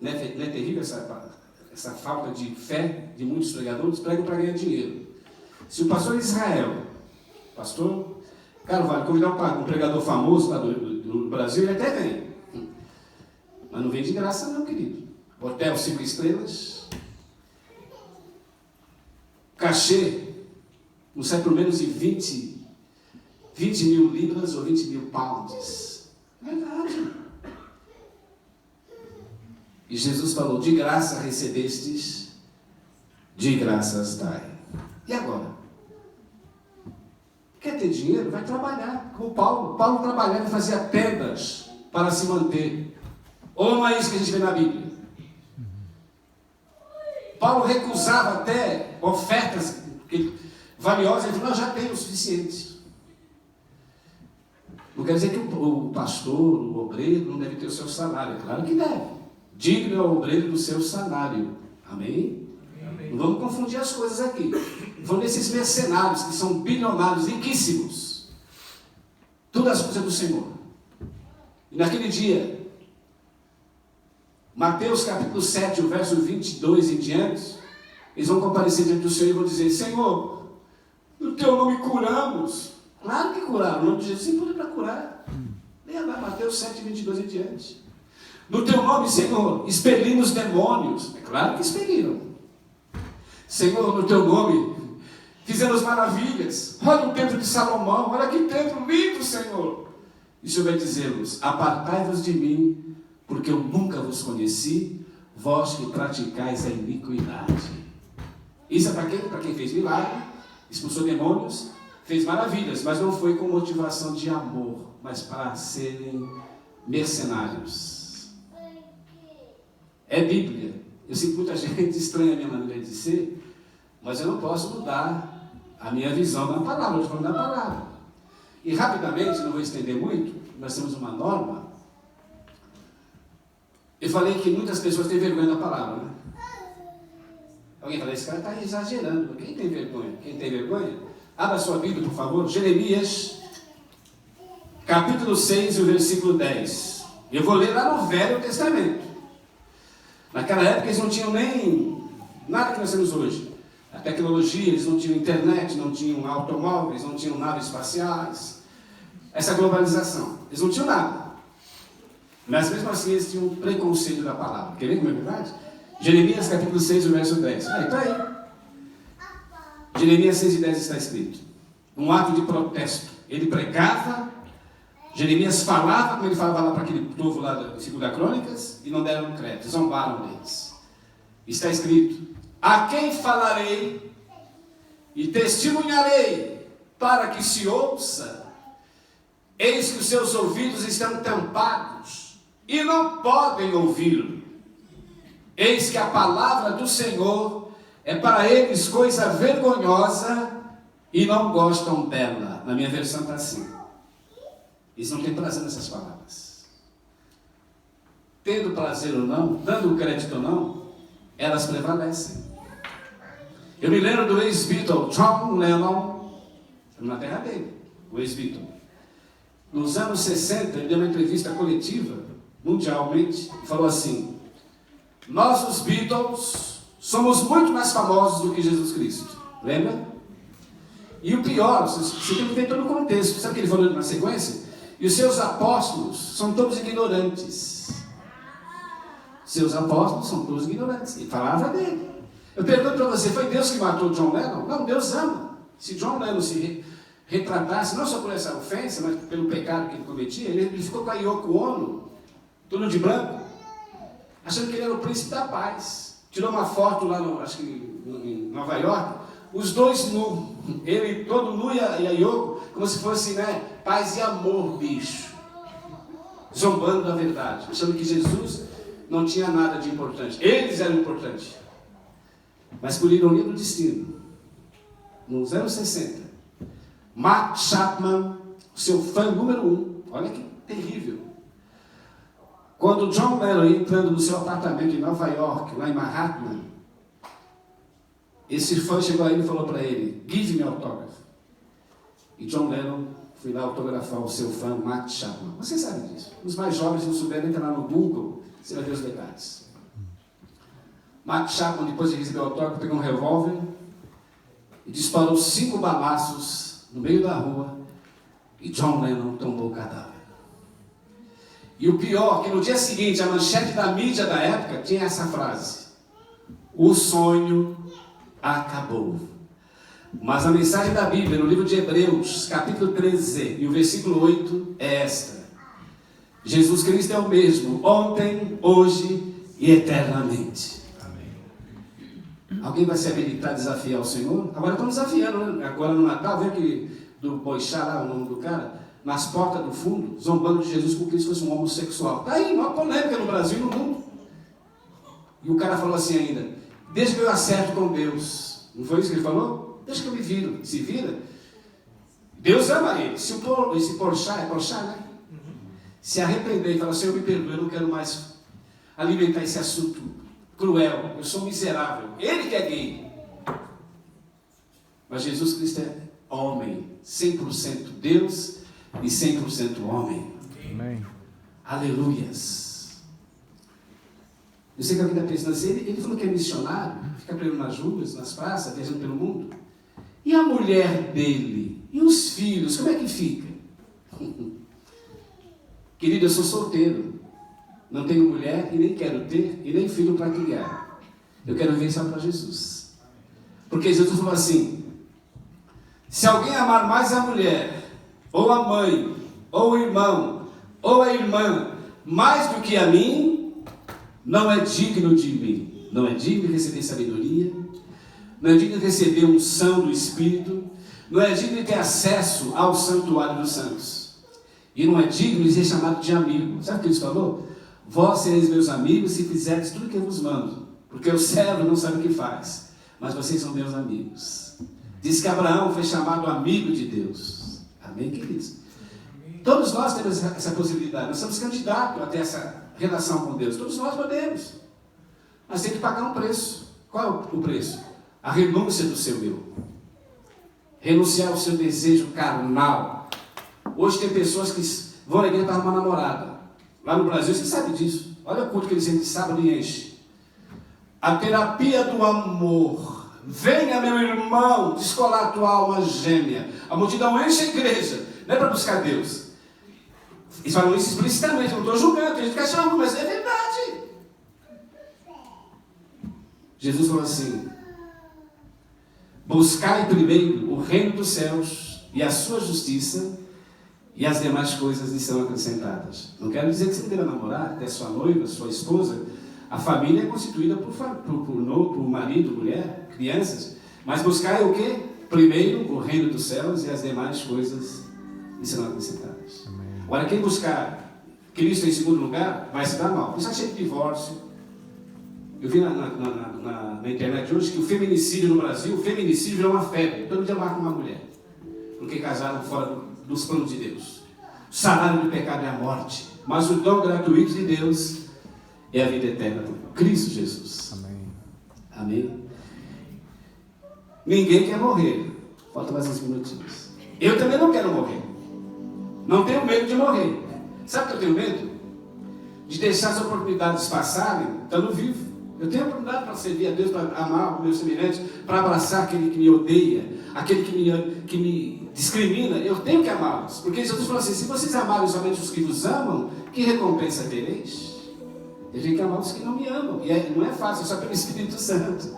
Não é terrível essa falta de fé de muitos pregadores? Pregam para ganhar dinheiro. Se o pastor Israel, pastor Carvalho, convidar um pregador famoso lá do Brasil, ele até vem. Mas não vem de graça não, querido. Hotel 5 estrelas. Cachê, não sai por menos de 20 mil libras ou 20 mil pounds. Verdade. E Jesus falou, de graça recebestes, de graças dai. E agora? Quer ter dinheiro? Vai trabalhar, como Paulo. Paulo trabalhava e fazia tendas para se manter. Ou não é isso que a gente vê na Bíblia? Paulo recusava até ofertas, valiosa, ele falou, já tenho o suficiente. Não quer dizer que o pastor, o obreiro, não deve ter o seu salário. Claro que deve. Digno é o obreiro do seu salário. Amém? Amém. Não vamos confundir as coisas aqui. Vão desses mercenários que são bilionários, riquíssimos. Tudo as coisas do Senhor. E naquele dia, Mateus capítulo 7, o verso 22 em diante, eles vão comparecer diante do Senhor e vão dizer, Senhor, no teu nome curamos. Claro que curaram, o nome de Jesus tem poder para curar. Leia lá, Mateus 7, 22 em diante. No teu nome, Senhor, expelimos demônios. É claro que expeliram. Senhor, no teu nome, fizemos maravilhas. Olha o templo de Salomão, olha que templo lindo, Senhor. E o Senhor vai dizer-vos, apartai-vos de mim, porque eu nunca vos conheci, vós que praticais a iniquidade. Isso é para quem? Para quem fez milagre, expulsou demônios, fez maravilhas, mas não foi com motivação de amor, mas para serem mercenários. É Bíblia. Eu sei que muita gente estranha a minha maneira de ser, mas eu não posso mudar a minha visão da palavra, eu estou falando da palavra. E rapidamente, não vou estender muito, nós temos uma norma. Eu falei que muitas pessoas têm vergonha da palavra, né? Alguém fala, esse cara está exagerando. Quem tem vergonha? Quem tem vergonha? Abra sua Bíblia, por favor. Jeremias, capítulo 6, o versículo 10. Eu vou ler lá no Velho Testamento. Naquela época eles não tinham nem nada que nós temos hoje. A tecnologia, eles não tinham internet, não tinham automóveis, não tinham naves espaciais. Essa globalização. Eles não tinham nada. Mas mesmo assim eles tinham um preconceito da palavra. Quer ver como é verdade? Jeremias capítulo 6, o verso 10. Está aí. Jeremias 6 e 10 está escrito. Um ato de protesto. Ele pregava, Jeremias falava, como ele falava lá para aquele povo lá da Segunda Crônicas, e não deram crédito, zombaram deles. Está escrito, a quem falarei e testemunharei para que se ouça, eis que os seus ouvidos estão tampados e não podem ouvi-lo. Eis que a palavra do Senhor é para eles coisa vergonhosa e não gostam dela. Na minha versão está assim. Eles não têm prazer nessas palavras. Tendo prazer ou não, dando crédito ou não, elas prevalecem. Eu me lembro do ex-Beatle, John Lennon, na terra dele, o ex-Beatle. Nos anos 60, ele deu uma entrevista coletiva, mundialmente, e falou assim, nós, os Beatles, somos muito mais famosos do que Jesus Cristo. Lembra? E o pior, você tem que ver todo o contexto. Sabe o que ele falou na sequência? E os seus apóstolos são todos ignorantes. Seus apóstolos são todos ignorantes. Ele falava dele. Eu pergunto para você, foi Deus que matou John Lennon? Não, Deus ama. Se John Lennon se retratasse, não só por essa ofensa, mas pelo pecado que ele cometia, ele ficou com a Yoko Ono, tudo de branco, achando que ele era o príncipe da paz. Tirou uma foto lá, acho que em Nova York, os dois nus, ele todo nu e a Yoko, como se fosse, né, paz e amor, bicho. Zombando da verdade, achando que Jesus não tinha nada de importante. Eles eram importantes. Mas por ironia do destino, nos anos 60, Mark Chapman, seu fã número 1, olha que terrível. Quando John Lennon ia entrando no seu apartamento em Nova York, lá em Manhattan, esse fã chegou aí e falou para ele, give me autógrafo. E John Lennon foi lá autografar o seu fã, Mark Chapman. Você sabe disso. Os mais jovens não souberam, entrar lá no Google, você vai ver os detalhes. Mark Chapman, depois de receber o autógrafo, pegou um revólver e disparou 5 balaços no meio da rua e John Lennon tombou o cadáver. E o pior, que no dia seguinte, a manchete da mídia da época tinha essa frase, o sonho acabou. Mas a mensagem da Bíblia, no livro de Hebreus, capítulo 13, e o versículo 8, é esta. Jesus Cristo é o mesmo, ontem, hoje e eternamente. Amém. Alguém vai se habilitar a desafiar o Senhor? Agora estamos desafiando, né? Agora no Natal, vê que do Boixá lá, o nome do cara, nas portas do fundo, zombando de Jesus como que ele fosse um homossexual. Está aí, uma polêmica no Brasil e no mundo. E o cara falou assim ainda, desde que eu acerto com Deus. Não foi isso que ele falou? Deixa que eu me viro. Se vira. Deus ama ele. Se porchar, né? Se arrepender e falar, Senhor, me perdoe, eu não quero mais alimentar esse assunto cruel. Eu sou miserável. Ele que é gay. Mas Jesus Cristo é homem. 100% Deus e 100% homem. Amém. Aleluias. Eu sei que alguém está pensando assim, ele falou que é missionário, fica pregando nas ruas, nas praças, viajando pelo mundo. E a mulher dele? E os filhos? Como é que fica? Querido, eu sou solteiro. Não tenho mulher e nem quero ter, e nem filho para criar. Eu quero viver só para Jesus. Porque Jesus falou assim, se alguém amar mais a mulher, ou a mãe, ou o irmão, ou a irmã, mais do que a mim, não é digno de mim. Não é digno de receber sabedoria, não é digno de receber unção do Espírito, não é digno de ter acesso ao santuário dos santos. E não é digno de ser chamado de amigo. Sabe o que ele falou? Vós sereis meus amigos se fizerdes tudo o que eu vos mando. Porque o servo não sabe o que faz, mas vocês são meus amigos. Diz que Abraão foi chamado amigo de Deus. Amém, queridos? Todos nós temos essa possibilidade. Nós somos candidatos a ter essa relação com Deus. Todos nós podemos. Mas tem que pagar um preço. Qual é o preço? A renúncia do seu eu. Renunciar ao seu desejo carnal. Hoje tem pessoas que vão na igreja para arrumar namorada. Lá no Brasil, você sabe disso. Olha o culto que eles têm de sábado e enche. A terapia do amor. Venha, meu irmão, descolar a tua alma gêmea. A multidão enche a igreja. Não é para buscar Deus. Eles falam isso explicitamente, eu não estou julgando, tem gente que acha algo, mas é verdade. Jesus falou assim, buscai primeiro o reino dos céus e a sua justiça, e as demais coisas lhe são acrescentadas. Não quero dizer que você não deva namorar, até sua noiva, sua esposa. A família é constituída por marido, mulher, crianças. Mas buscai o quê? Primeiro o reino dos céus e as demais coisas lhe serão acrescentadas. Amém. Agora, quem buscar Cristo em segundo lugar, vai se dar mal. Isso é cheio de divórcio. Eu vi na internet hoje que o feminicídio no Brasil, o feminicídio virou uma febre. Todo dia marca uma mulher. Porque casaram fora dos planos de Deus. O salário do pecado é a morte. Mas o dom gratuito de Deus é a vida eterna por Cristo Jesus. Amém. Amém. Ninguém quer morrer. Falta mais uns minutinhos. Eu também não quero morrer. Não tenho medo de morrer. Sabe o que eu tenho medo? De deixar as oportunidades passarem, estando vivo. Eu tenho oportunidade para servir a Deus, para amar o meu semelhante, para abraçar aquele que me odeia, aquele que me discrimina. Eu tenho que amá-los. Porque Jesus falou assim, se vocês amarem somente os que vos amam, que recompensa tereis? Eu tenho que amar os que não me amam. E não é fácil, só pelo Espírito Santo.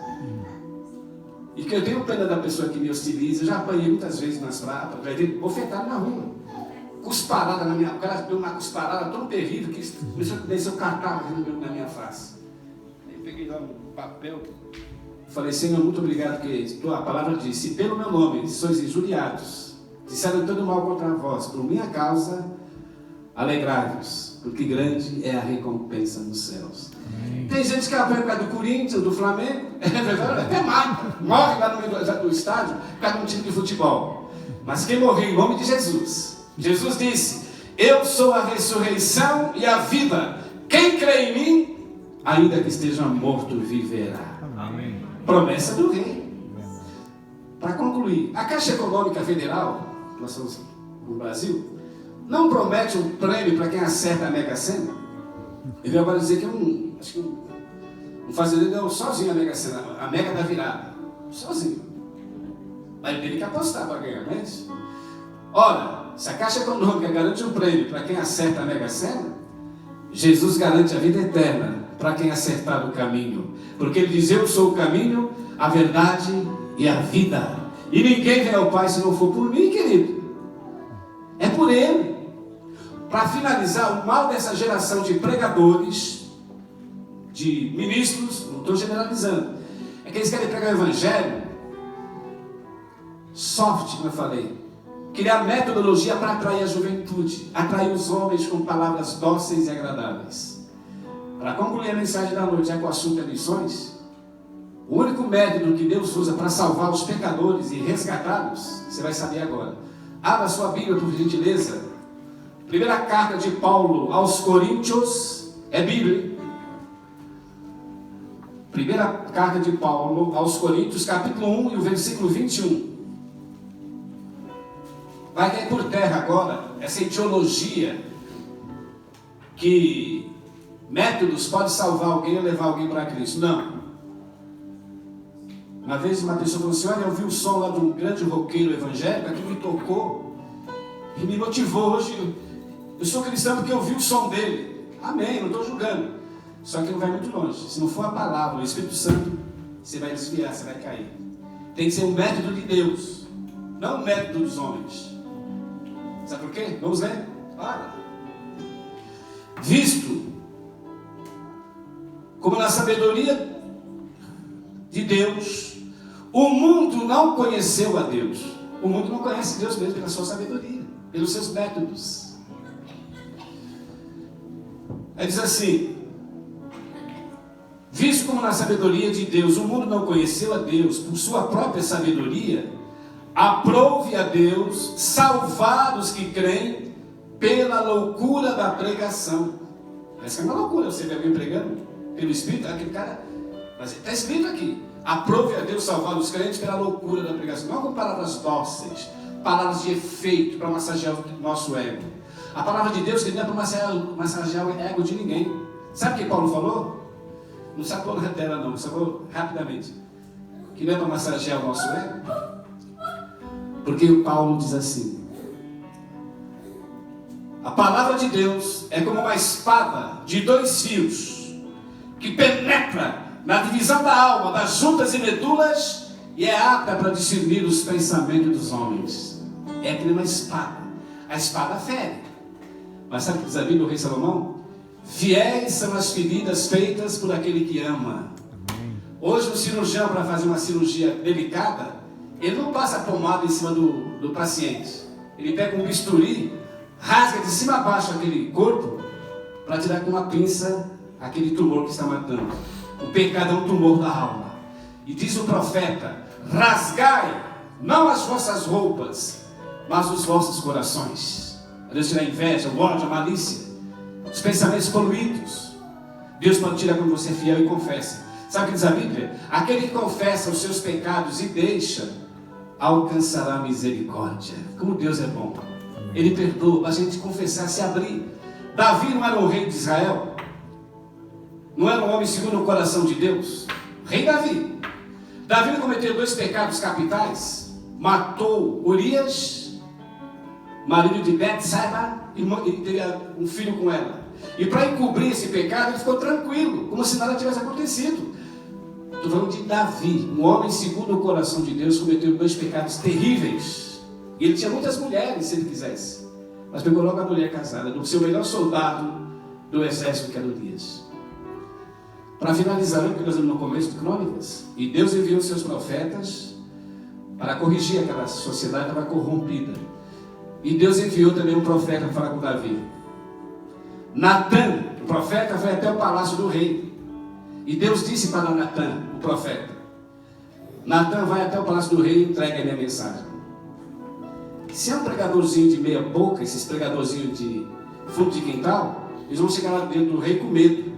E que eu tenho pena da pessoa que me hostiliza. Eu já apanhei muitas vezes nas praças, já vi bofetado na rua. Cusparada na minha... O cara deu uma cusparada tão terrível que desceu cartaz na minha face. Aí eu peguei lá um papel. Falei, Senhor, muito obrigado, porque a palavra diz, se pelo meu nome sois injuriados, disseram todo mal contra vós, por minha causa, alegrai-vos, porque grande é a recompensa nos céus. Amém. Tem gente que apanha por causa do Corinthians, do Flamengo, até mata, morre lá no meio do estádio, por causa de um time de futebol. Mas quem morreu em nome de Jesus, Jesus disse, eu sou a ressurreição e a vida. Quem crê em mim, ainda que esteja morto, viverá. Amém. Promessa do rei. Para concluir, a Caixa Econômica Federal, nós somos no Brasil, não promete um prêmio para quem acerta a Mega Sena. Ele vai agora dizer que um fazendeiro deu sozinho a Mega Sena, a Mega da virada. Sozinho. Mas ele tem que apostar para ganhar, não é isso? Ora, se a Caixa Econômica garante um prêmio para quem acerta a Mega Sena, Jesus garante a vida eterna para quem acertar o caminho. Porque ele diz, eu sou o caminho, a verdade e a vida. E ninguém vem ao Pai se não for por mim, querido. É por ele. Para finalizar, o mal dessa geração de pregadores, de ministros, não estou generalizando, é que eles querem pregar o evangelho soft, como eu falei. Criar metodologia para atrair a juventude, atrair os homens com palavras dóceis e agradáveis. Para concluir a mensagem da noite, já que o assunto é missões, O único método que Deus usa para salvar os pecadores e resgatá-los, você vai saber agora. Abra sua Bíblia, por gentileza. Primeira carta de Paulo aos Coríntios, é Bíblia. Primeira carta de Paulo aos Coríntios, capítulo 1 e o versículo 21. Vai cair por terra agora essa ideologia que métodos podem salvar alguém ou levar alguém para Cristo. Não. Uma vez uma pessoa falou assim: olha, eu vi o som lá de um grande roqueiro evangélico, aquilo me tocou e me motivou. Hoje eu sou cristão porque eu vi o som dele. Amém, não estou julgando. Só que não vai muito longe. Se não for a palavra, o Espírito Santo, você vai desviar, você vai cair. Tem que ser um método de Deus, não um método dos homens. Sabe por quê? Vamos ler? Olha. Visto como na sabedoria de Deus, o mundo não conheceu a Deus. O mundo não conhece Deus mesmo pela sua sabedoria, pelos seus métodos. Aí diz assim: visto como na sabedoria de Deus o mundo não conheceu a Deus por sua própria sabedoria, aprove a Deus salvar os que creem pela loucura da pregação. Essa é uma loucura, você vê alguém pregando pelo Espírito, aquele cara, mas está escrito aqui: aprove a Deus salvar os crentes pela loucura da pregação. Não com palavras dóceis, palavras de efeito para massagear o nosso ego. A palavra de Deus que não é para massagear o ego de ninguém. Sabe o que Paulo falou? Não sacou na tela não, sacou rapidamente. Que não é para massagear o nosso ego. Porque o Paulo diz assim: a palavra de Deus é como uma espada de 2 fios, que penetra na divisão da alma, das juntas e medulas, e é apta para discernir os pensamentos dos homens. É que nem uma espada. A espada fere. Mas sabe o que diz a Bíblia, o rei Salomão? Fiéis são as feridas feitas por aquele que ama. Hoje o cirurgião, para fazer uma cirurgia delicada, ele não passa a pomada em cima do paciente. Ele pega um bisturi, rasga de cima a baixo aquele corpo, para tirar com uma pinça aquele tumor que está matando. O pecado é um tumor da alma. E diz o profeta: rasgai não as vossas roupas, mas os vossos corações. Deus tira a inveja, o ódio, a malícia, os pensamentos poluídos. Deus pode tirar quando você é fiel e confessa. Sabe o que diz a Bíblia? Aquele que confessa os seus pecados e deixa, alcançará misericórdia. Como Deus é bom. Ele perdoa, a gente confessar, se abrir. Davi não era o rei de Israel? Não era um homem segundo o coração de Deus? Rei Davi. Davi não cometeu 2 pecados capitais? Matou Urias, marido de Betseba, e teve um filho com ela. E para encobrir esse pecado, ele ficou tranquilo, como se nada tivesse acontecido. Estou falando de Davi, um homem segundo o coração de Deus, cometeu 2 pecados terríveis. E ele tinha muitas mulheres, se ele quisesse. Mas pegou logo a mulher casada, do seu melhor soldado do exército, que era Urias. Para finalizar, porque nós estamos no começo de Crônicas, e Deus enviou seus profetas para corrigir aquela sociedade que estava corrompida. E Deus enviou também um profeta para falar com Davi. Natã, o profeta, foi até o palácio do rei. E Deus disse para Natã, o profeta: Natã, vai até o palácio do rei e entrega a minha mensagem. Se é um pregadorzinho de meia boca, esses pregadorzinhos de fundo de quintal, eles vão chegar lá dentro do rei com medo.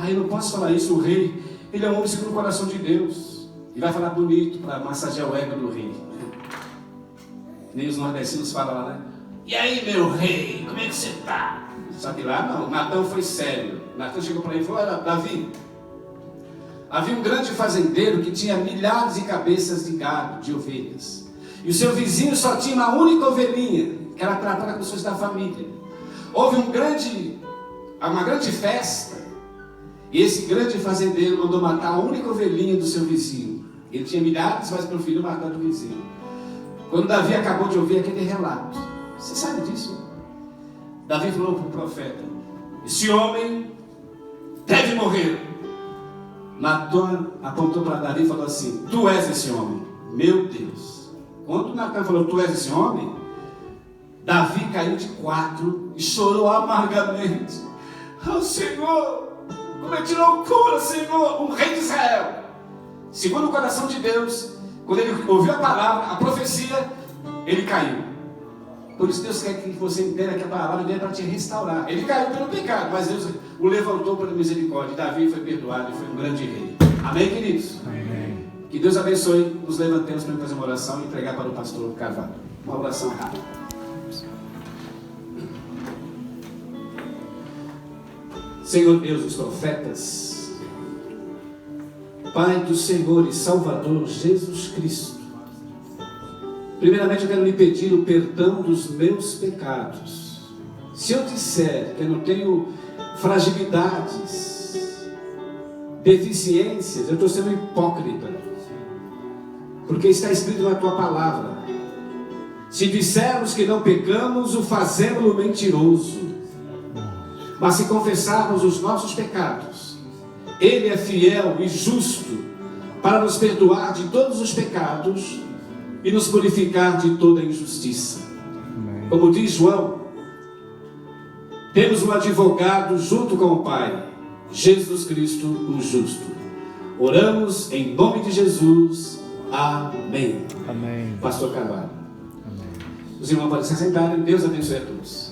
Eu não posso falar isso, o rei, ele é um homem segundo o coração de Deus. E vai falar bonito para massagear o ego do rei. Nem os nordestinos falam lá, né? E aí, meu rei, como é que você está? Só que lá não, Natã foi sério. Natã chegou para ele e falou: olha, Davi, havia um grande fazendeiro que tinha milhares de cabeças de gado, de ovelhas. E o seu vizinho só tinha uma única ovelhinha, que era tratada com pessoas da família. Houve uma grande festa, e esse grande fazendeiro mandou matar a única ovelhinha do seu vizinho. Ele tinha milhares, mas preferiu matar do vizinho. Quando Davi acabou de ouvir aquele relato, você sabe disso? Davi falou para o profeta: esse homem deve morrer. Natã apontou para Davi e falou assim: tu és esse homem. Meu Deus. Quando Natã falou: tu és esse homem, Davi caiu de 4 e chorou amargamente. Senhor, cometi loucura, Senhor, um rei de Israel. segundo o coração de Deus, quando ele ouviu a palavra, a profecia, ele caiu. Por isso Deus quer que você entenda que a palavra dele é para te restaurar. Ele caiu pelo pecado, mas Deus o levantou pela misericórdia. Davi foi perdoado e foi um grande rei. Amém, queridos? Amém. Que Deus abençoe. Nos levantemos para fazer uma oração e entregar para o pastor Carvalho. Uma oração rápida. Senhor Deus dos profetas, Pai do Senhor e Salvador Jesus Cristo, primeiramente eu quero lhe pedir o perdão dos meus pecados. Se eu disser que eu não tenho fragilidades, deficiências, eu estou sendo hipócrita, porque está escrito na tua palavra: se dissermos que não pecamos, o fazemos mentiroso. Mas se confessarmos os nossos pecados, Ele é fiel e justo para nos perdoar de todos os pecados e nos purificar de toda injustiça. Amém. Como diz João, temos um advogado junto com o Pai, Jesus Cristo, o justo. Oramos em nome de Jesus. Amém. Amém. Pastor Carvalho. Amém. Os irmãos podem se sentarem. Deus abençoe a todos.